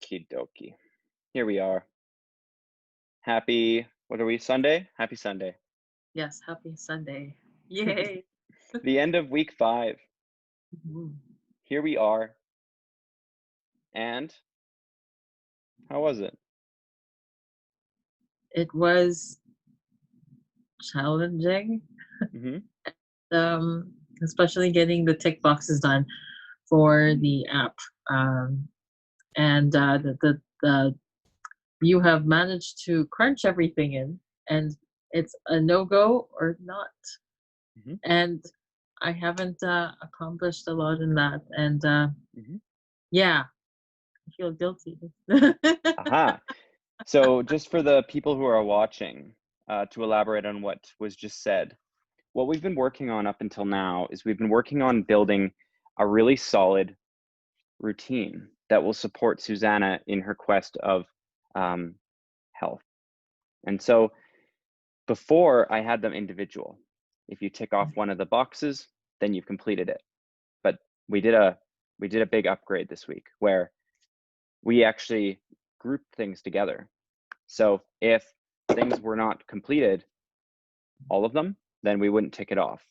Okie dokie. Here we are. Happy, what are we, Sunday? Happy Sunday. Yes, happy Sunday. Yay. The end of week 5. Mhm. Here we are. And how was it? It was challenging, Mm-hmm. especially getting the tick boxes done for the app. Um, and the you have managed to crunch everything in, and it's a no-go or not. Mm-hmm. And I haven't accomplished a lot in that. And Mm-hmm. yeah, I feel guilty. Aha. So just for the people who are watching, to elaborate on what was just said, what we've been working on up until now is we've been working on building a really solid routine that will support Suzanna in her quest of health. And so before I had them individual. If you tick off one of the boxes, then you've completed it. But we did a big upgrade this week where we actually grouped things together. So if things were not completed, all of them, then we wouldn't tick it off.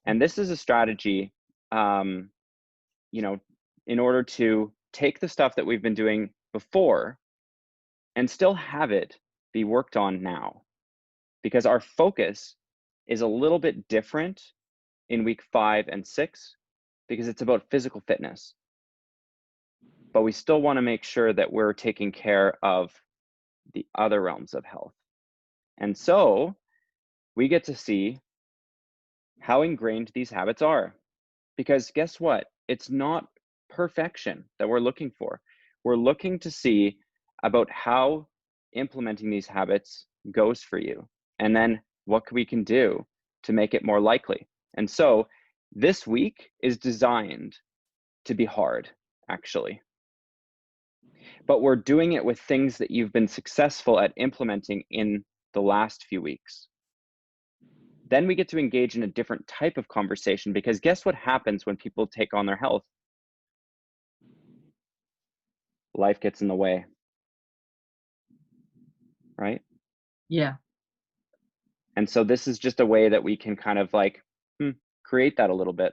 And this is a strategy, in order to take the stuff that we've been doing before and still have it be worked on now. Because our focus is a little bit different in week 5 and 6 because it's about physical fitness. But we still want to make sure that we're taking care of the other realms of health. And so we get to see how ingrained these habits are. Because guess what? It's not perfection that we're looking for. We're looking to see about how implementing these habits goes for you. And then what we can do to make it more likely. And so this week is designed to be hard, actually. But we're doing it with things that you've been successful at implementing in the last few weeks. Then we get to engage in a different type of conversation because guess what happens when people take on their health? Life gets in the way, right? Yeah. And so this is just a way that we can kind of like create that a little bit.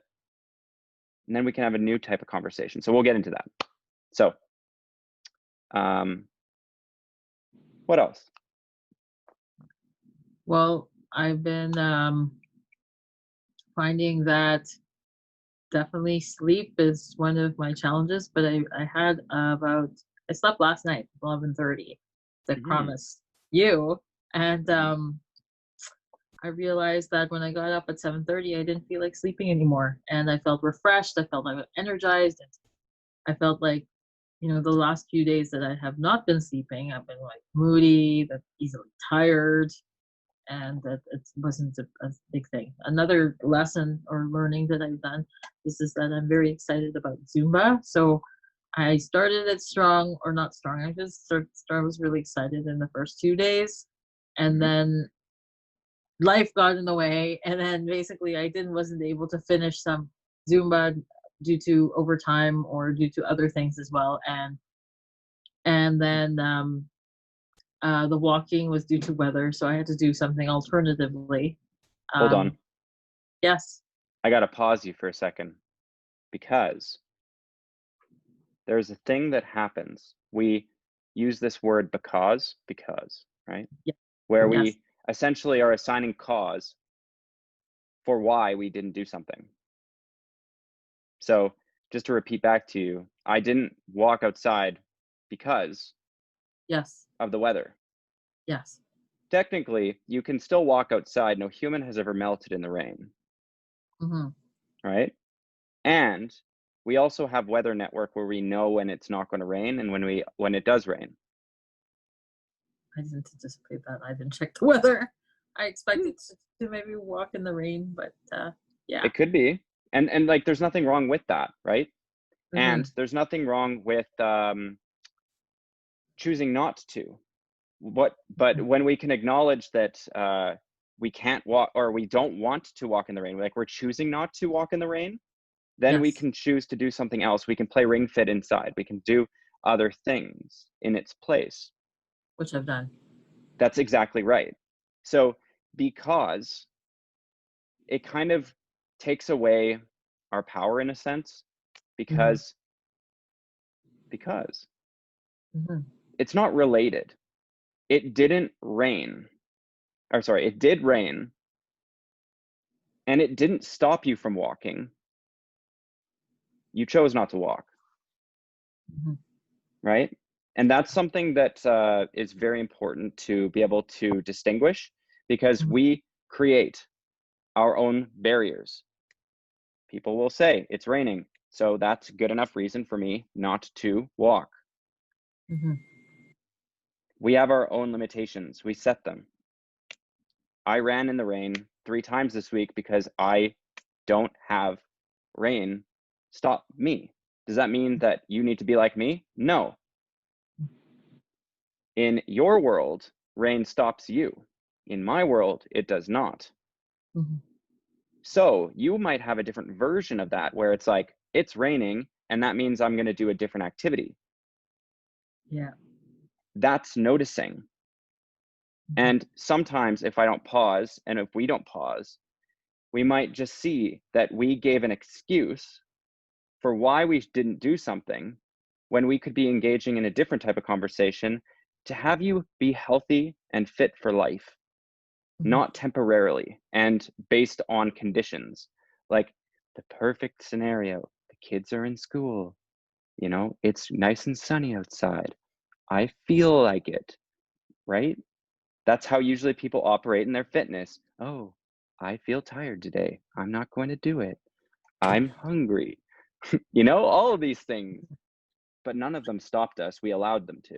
And then we can have a new type of conversation. So we'll get into that. So what else? Well, I've been finding that definitely sleep is one of my challenges, but I had I slept last night, 11:30, as I Mm-hmm. promised you, and Mm-hmm. I realized that when I got up at 7:30, I didn't feel like sleeping anymore, and I felt refreshed. I felt like energized, and I felt like the last few days that I have not been sleeping, I've been like moody, that easily tired, and that it wasn't a big thing. Another lesson or learning that I've done is that I'm very excited about Zumba. So I started it strong or not strong. I just was really excited in the first 2 days, and Mm-hmm. then life got in the way, and then basically I didn't wasn't able to finish some Zumba due to overtime or due to other things as well, and then the walking was due to weather, so I had to do something alternatively. Hold on. Um, yes, I got to pause you for a second because there's a thing that happens. We use this word because, right? yes, Where yes, we essentially are assigning cause for why we didn't do something. So just to repeat back to you, I didn't walk outside because yes, of the weather. yes. Technically, you can still walk outside. No human has ever melted in the rain, Hmm. right? And we also have Weather Network where we know when it's not going to rain and when it does rain. I didn't anticipate that. I didn't check the weather. I Hmm. expected to maybe walk in the rain, but yeah. It could be. And like there's nothing wrong with that, right? Hmm. And there's nothing wrong with choosing not to. But when we can acknowledge that we can't walk or we don't want to walk in the rain, like we're choosing not to walk in the rain, then we Yes. can choose to do something else. We can play Ring Fit inside. We can do other things in its place. Which I've done. That's exactly right. So because it kind of takes away our power in a sense, Mm-hmm. because Mm-hmm. it's not related. It didn't rain, or sorry, it did rain, and it didn't stop you from walking. You chose not to walk, Mm-hmm. right? And that's something that is very important to be able to distinguish, because Mm-hmm. we create our own barriers. People will say it's raining, so that's good enough reason for me not to walk. Mm-hmm. We have our own limitations. We set them. I ran in the rain 3 times this week because I don't have rain stop me. Does that mean that you need to be like me? No. In your world, rain stops you. In my world, it does not. Mm-hmm. So you might have a different version of that where it's like, it's raining, and that means I'm going to do a different activity. Yeah. That's noticing. Mm-hmm. And sometimes if I don't pause, and if we don't pause, we might just see that we gave an excuse for why we didn't do something when we could be engaging in a different type of conversation to have you be healthy and fit for life, Mm-hmm. not temporarily and based on conditions. Like the perfect scenario, the kids are in school, it's nice and sunny outside. I feel like it, right? That's how usually people operate in their fitness. Oh, I feel tired today. I'm not going to do it. I'm hungry. All of these things, but none of them stopped us. We allowed them to.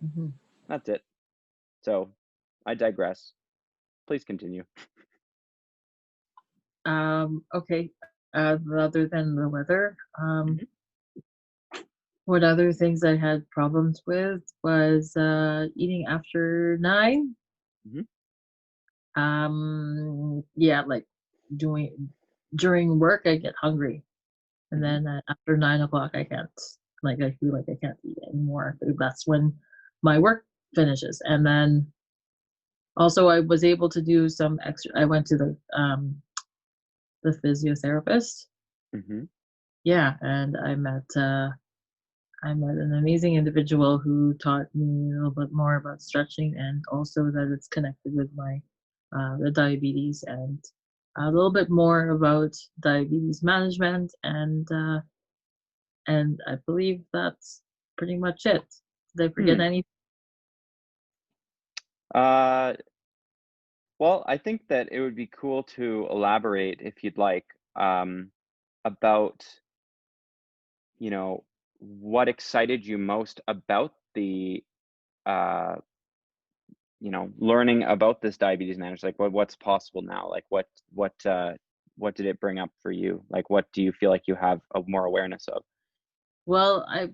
Mm-hmm. That's it. So I digress. Please continue. Okay. Other than the weather, Mhm, what other things I had problems with was eating after 9. mhm, Yeah, like doing during work, I get hungry, and mhm, then after 9 o'clock, I can't. Like I feel like I can't eat anymore. That's when my work finishes, and then also I was able to do some extra. I went to the physiotherapist. mhm, Yeah, and I met an amazing individual who taught me a little bit more about stretching, and also that it's connected with my the diabetes, and a little bit more about diabetes management, and I believe that's pretty much it. Did I forget hmm. any? Uh, well, I think that it would be cool to elaborate if you'd like, about, what excited you most about the uh, learning about this diabetes management. Like what's possible now? Like what did it bring up for you? Like what do you feel like you have a more awareness of? Well, I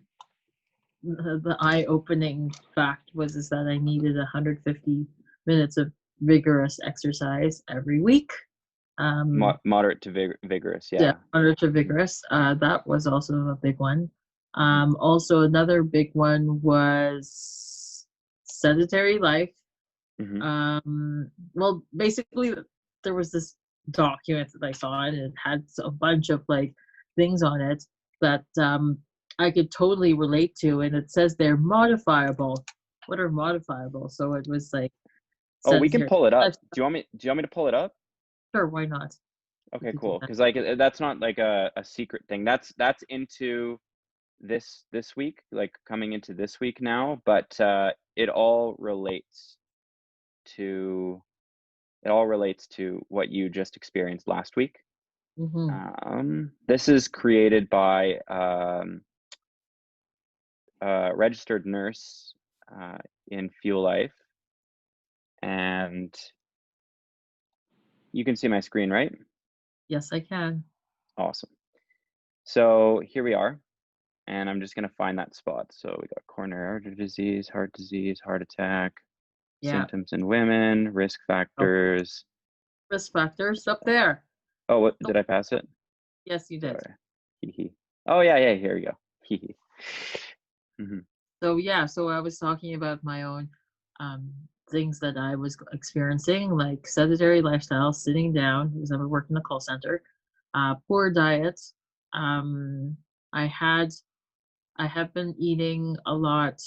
the eye-opening fact was is that I needed 150 minutes of vigorous exercise every week. Moderate to vigorous, Yeah, yeah. moderate to vigorous. That was also a big one. Mhm, Also another big one was sedentary life. mhm. Well, basically, there was this document that I saw, and it had a bunch of like things on it that I could totally relate to, and it says they're modifiable. What are modifiable? So it was like Oh, we can sedentary pull it up. lifestyle. Do you want me to pull it up? Sure, why not? We Okay, could do cool. that. Because like that's not like a secret thing. That's into this week, like coming into this week now, but it all relates to what you just experienced last week. Mm-hmm. This is created by a registered nurse in Fuel Life, and you can see my screen, right? Yes, I can. Awesome. So here we are, and I'm just gonna find that spot. So we got coronary artery disease, heart attack, Yeah. symptoms in women, risk Oh, factors. risk factors up there. Oh, what So, did I pass it? yes, you did. Sorry. Hee hee. Oh yeah, yeah, here we go. Hee hee. Mhm. So yeah, so I was talking about my own um, things that I was experiencing, like sedentary lifestyle, sitting down because I worked in a call center, poor diet. Um, I had I have been eating a lot,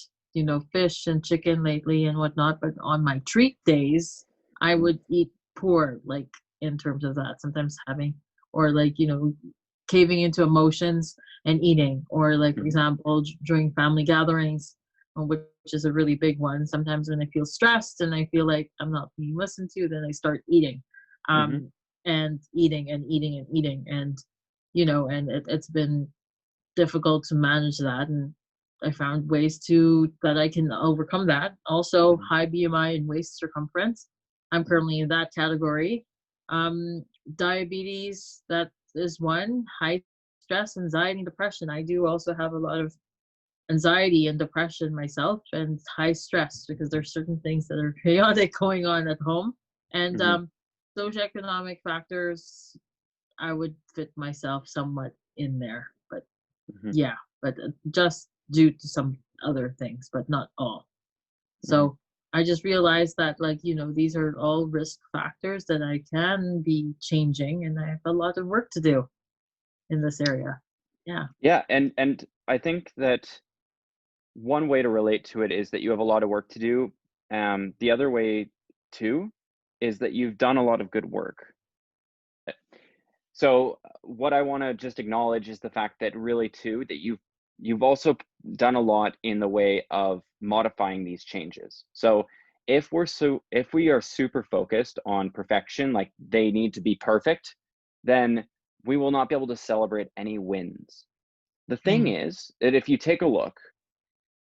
fish and chicken lately and whatnot, but on my treat days, I would eat poor, like in terms of that, sometimes having, or like, caving into emotions and eating, or like, for Mhm. example, during family gatherings, which is a really big one. Sometimes when I feel stressed and I feel like I'm not being listened to, then I start eating, Mhm. and eating and eating and eating. And, and it's been difficult to manage that, and I found ways to that I can overcome that. Also, Mhm. high BMI and waist circumference. I'm Mhm. currently in that category. Um, Diabetes, that is one. High stress, anxiety, and depression. I do also have a lot of anxiety and depression myself, and high stress because there's certain things that are chaotic going on at home. And Mhm. socioeconomic factors, I would fit myself somewhat in there, but Mhm. yeah, but just due to some other things, but not all. Mhm. So I just realized that, like, these are all risk factors that I can be changing, and I have a lot of work to do in this area. Yeah. Yeah, and I think that one way to relate to it is that you have a lot of work to do. The other way too is that you've done a lot of good work. So what I want to just acknowledge is the fact that really too that you've also done a lot in the way of modifying these changes. So if we are super focused on perfection, like they need to be perfect, then we will not be able to celebrate any wins. The thing Mm. is that if you take a look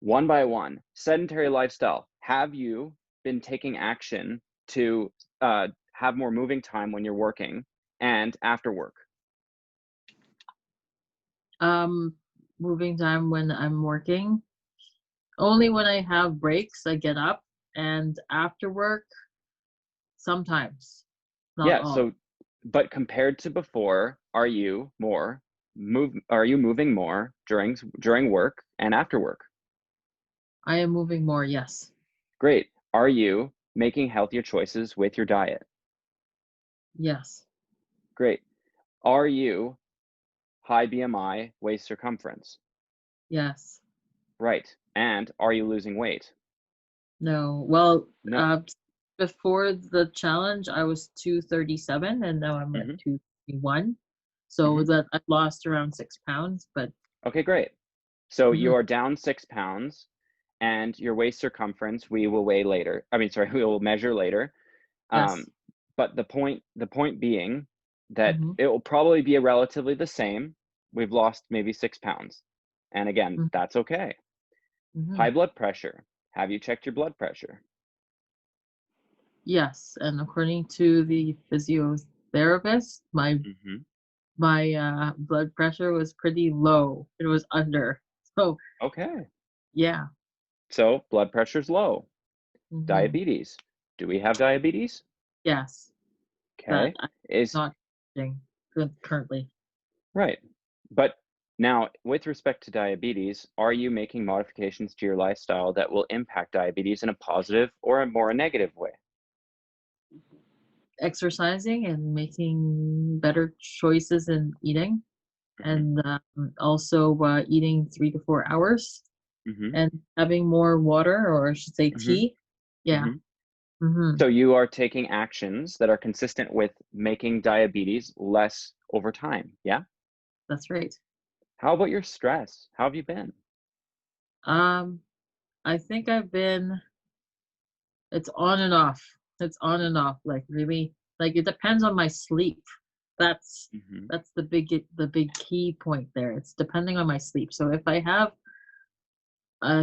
one by one, sedentary lifestyle, have you been taking action to have more moving time when you're working and after work? Um, Moving time when I'm working. Only when I have breaks, I get up, and after work, sometimes, not Yeah, all. so but compared to before, are you moving more during work and after work? I am moving more, yes. Great. Are you making healthier choices with your diet? Yes. Great. Are you high BMI, waist circumference? Yes. Right. And are you losing weight? No. Well, No. before the challenge, I was 237, and now I'm at Mhm. 231. So Mhm. that I've lost around 6 pounds, but Okay, great. So you mhm, are down 6 pounds and your waist circumference we will weigh later. I mean, sorry, we will measure later. Um, yes. but the point being that Mhm, it will probably be a relatively the same. We've lost maybe 6 pounds. And again, mhm, that's okay. High mhm. blood pressure. Have you checked your blood pressure? Yes, and according to the physiotherapist, Mhm. my blood pressure was pretty low. It was under. So, Okay. yeah. So blood pressure's low. Mhm. Diabetes. Do we have diabetes? Yes, that Okay. I'm Is not doing currently. right. But now, with respect to diabetes, are you making modifications to your lifestyle that will impact diabetes in a positive or a more negative way? Exercising and making better choices in eating, Mhm. and also eating 3 to 4 hours Mhm. and having more water, or I should say Mhm. tea. Yeah. Mhm. Hmm. So you are taking actions that are consistent with making diabetes less over time. Yeah? That's right. How about your stress? How have you been? Um, I think I've been. It's on and off. It's on and off. Like really, like it depends on my sleep. That's Mhm. that's the big key point there. It's depending on my sleep. So if I have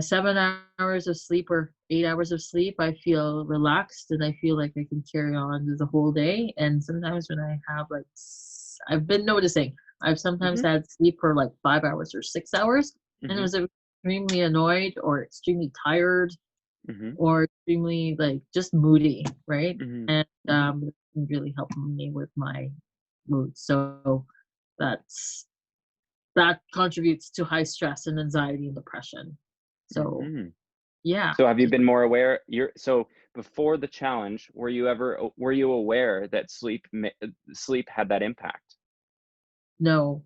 7 hours of sleep or 8 hours of sleep, I feel relaxed and I feel like I can carry on the whole day. And sometimes when I have like, I've been noticing, I've sometimes Mhm. had sleep for like 5 hours or 6 hours, and I Mhm. was extremely annoyed or extremely tired Mhm. or extremely like just moody, right? Mhm. And Mhm. it can really help me with my mood. So that's that contributes to high stress and anxiety and depression. So Hmm. yeah, So have you been more aware? So before the challenge, were you aware that sleep had that impact? no,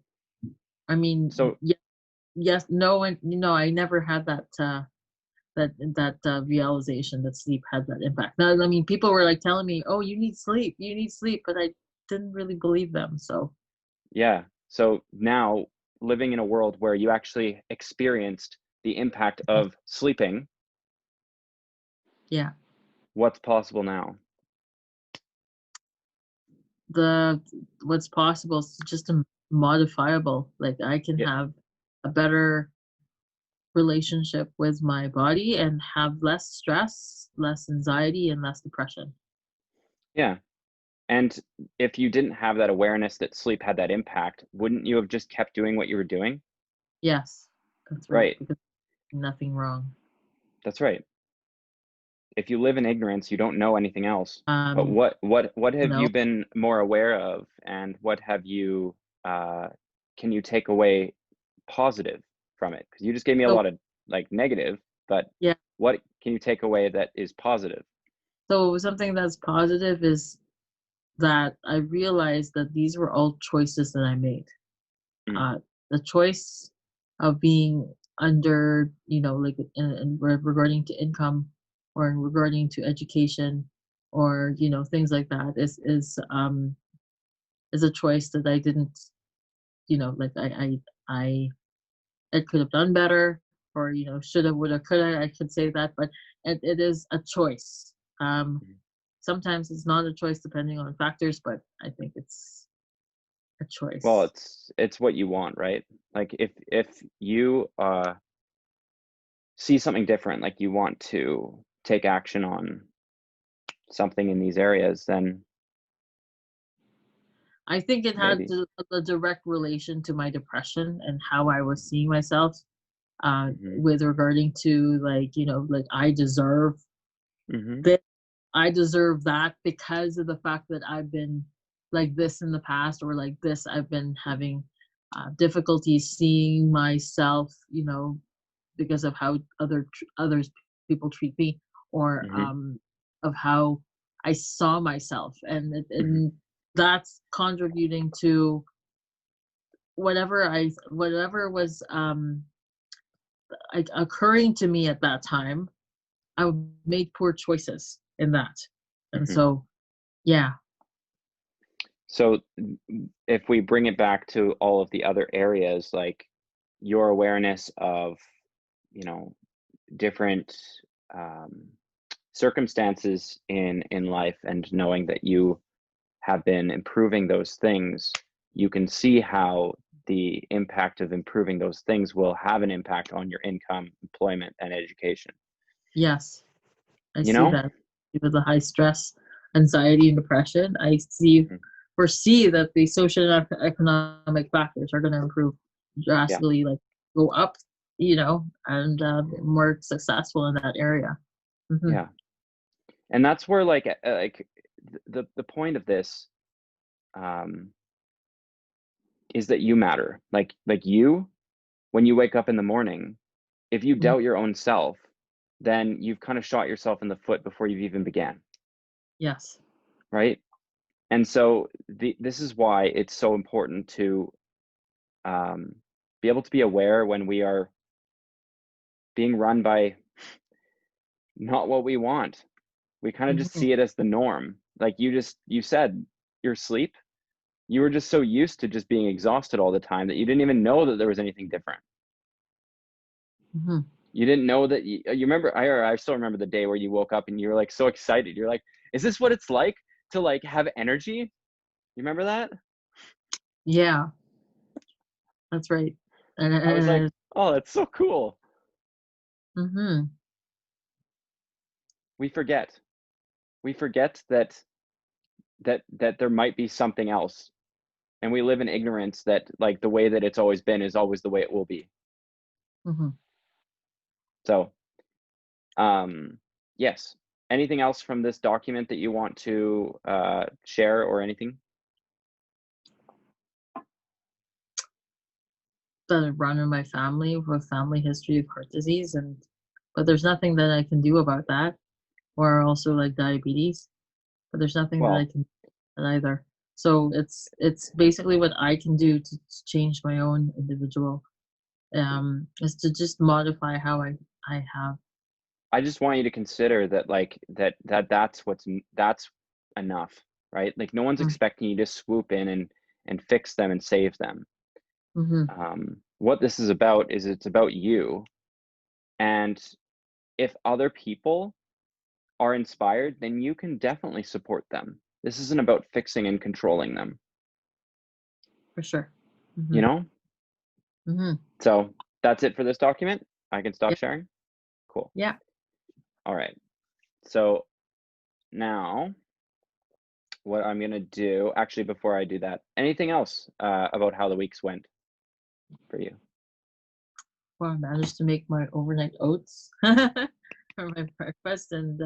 I mean, So yes, no, and I never had that realization that sleep had that impact. Now, I mean, people were like telling me, "Oh, you need sleep," but I didn't really believe them. So yeah. So now living in a world where you actually experienced the impact yes, of sleeping, yeah, what's possible now? the what's possible is just a modifiable. Like I can Yeah. have a better relationship with my body and have less stress, less anxiety, and less depression. Yeah. And if you didn't have that awareness that sleep had that impact, wouldn't you have just kept doing what you were doing? Yes, that's right. Right. Because nothing wrong. That's right. If you live in ignorance, you don't know anything else. But Um, what have no. you been more aware of, and what have you uh, can you take away positive from it? Because you just gave me a So lot of like negative, but yeah. what can you take away that is positive? So something that's positive is that I realized that these were all choices that I made. Mm, Uh, the choice of being under, like regarding to income or regarding to education or things like that is a choice that I didn't, like I could have done better or shoulda, woulda, coulda. I could say that, but it is a choice. mm. Sometimes it's not a choice depending on factors, but I think it's a Well, choice. it's what you want, right? Like if you see something different, like you want to take action on something in these areas, then I think it had maybe. a direct relation to my depression and how I was seeing myself, Hmm. with regarding to like, like I deserve Hmm. this, I deserve that because of the fact that I've been like this in the past or like this, I've been having difficulty seeing myself, because of how others people treat me or Hmm. of how I saw myself Hmm. and that's contributing to whatever was occurring to me at that time. I made poor choices in that, and Hmm. so yeah. So if we bring it back to all of the other areas, like your awareness of, you know, different um, circumstances in life, and knowing that you have been improving those things, you can see how the impact of improving those things will have an impact on your income, employment, and education. Yes, I You see know? that with the high stress, anxiety, and depression. Mhm. Foresee that the social and economic factors are going to improve Yeah, drastically, like go up, and more successful in that area. Hmm. yeah. And that's where like the point of this um is that you matter. Like you, when you wake up in the morning, if you Hmm. doubt your own self, then you've kind of shot yourself in the foot before you've even began, Yes. right? And so this is why it's so important to um, be able to be aware when we are being run by not what we want. We kind of just Hmm. see it as the norm. Like you said, your sleep, you were just so used to just being exhausted all the time that you didn't even know that there was anything different. Hmm. You didn't know that you remember. I still remember the day where you woke up and you were like so excited. You're like, is this what it's like to like have energy? You remember that? Yeah, that's right. I was like, And oh, that's so cool. hmm. We forget. We forget that there might be something else, and we live in ignorance that like the way that it's always been is always the way it will be. Hmm. So, um, yes. Anything else from this document that you want to share or anything? that run in my family with family history of heart disease, and but there's nothing that I can do about that, or also like diabetes, but there's nothing that I Well, can either. So it's basically what I can do to change my own individual, is to just modify how I have. I just want you to consider that, like, that's enough, right? Like, no one's Mm, expecting you to swoop in and fix them and save them. mhm, What this is about is it's about you, and if other people are inspired, then you can definitely support them. This isn't about fixing and controlling them, for sure. you Mhm, know? mhm. So that's it for this document. I can stop Yeah, sharing. Cool. yeah. All right. So now what I'm gonna do, actually, before I do that, anything else about how the weeks went for you? Well, I managed to make my overnight oats for my breakfast, and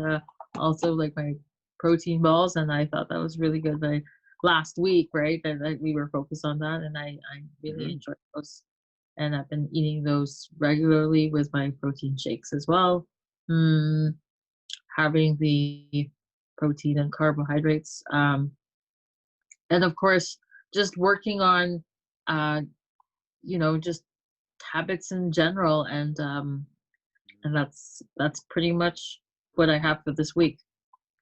also like my protein balls, and I thought that was really good. Like last week, right? That we were focused on that, and I really Hmm. enjoyed those, and I've been eating those regularly with my protein shakes as well. Mm, having the protein and carbohydrates, and of course, just working on, uh, just habits in general, and that's pretty much what I have for this week.